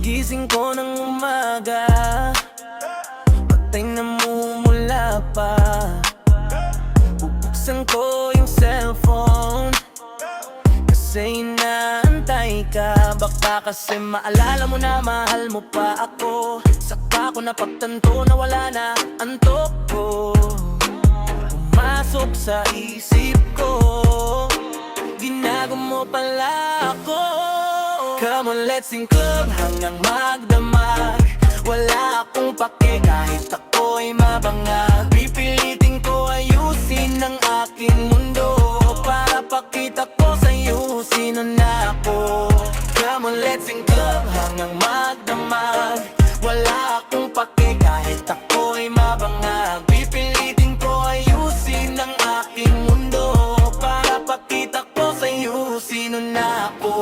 Pagising ko ng umaga, patay namumula pa. Bubuksan ko yung cellphone kasi inaantay ka. Baka kasi maalala mo na mahal mo pa ako. Saka ko napagtanto na wala na antok ko. Pumasok sa isip ko, ginago mo pala ako. Come on, let's sing club hanggang magdamag. Wala akong pake kahit ako'y mabangag. Pipilitin ko ayusin ang aking mundo para pakita ko sa'yo sino na ako. Come on, let's sing club hanggang magdamag. Wala akong pake kahit ako'y mabangag. Pipilitin ko ayusin ang aking mundo para pakita ko sa'yo sino na ako.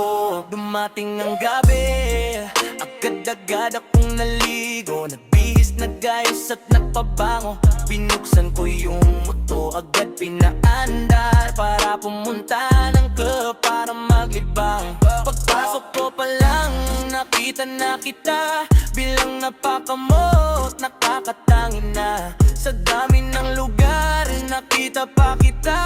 Dumating ang gabi, agad-agad akong naligo. Nagbihis, nagayos at nagpabango. Binuksan ko yung moto, agad pinaandar para pumunta ng club para maglibang. Pagpasok ko pa lang, nakita na kita. Bilang napakamot, nakakatangin na. Sa dami ng lugar, nakita pa kita.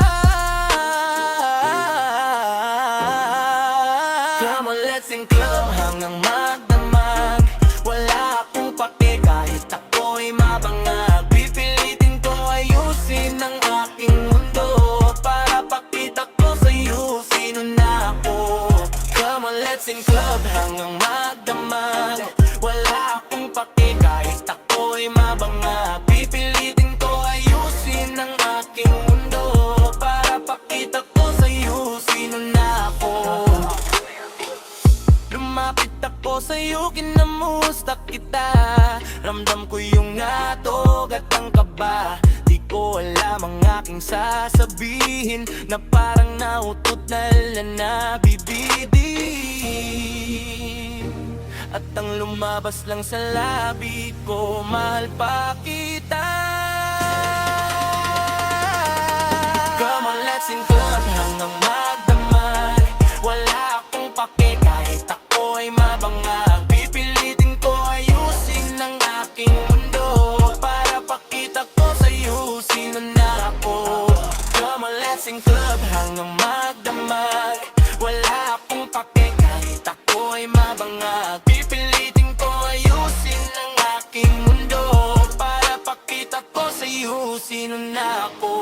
Come on, let's sing club hanggang magdamag. Wala akong pake kahit ako'y mabangag. Pipilitin ko ayusin ang aking mundo para pakita ko sa'yo sino na ako. Come on, let's sing club hanggang magdamag. Wala akong pake kahit ako'y mabangag. Pipilitin ko ayusin ang aking mundo para pakita ko sa'yo sino na ako. Lumapit ako sa'yo, kinamusta kita. Ramdam ko yung atog at ang kaba. Di ko alam ang aking sasabihin, na parang nautot na bibidin. At ang lumabas lang sa labi ko, mahal pa kita. Come on, let's sing club hanggang magdamag. Wala akong pake kahit ako'y mabangag. Pipilitin ko ayusin ang aking mundo para pakita ko sa'yo sino na ako. Come on, let's sing club hanggang magdamag. Wala akong pake kahit ako'y mabangag. Pipilitin ko ayusin ang aking mundo para pakita ko sa'yo sino na ako.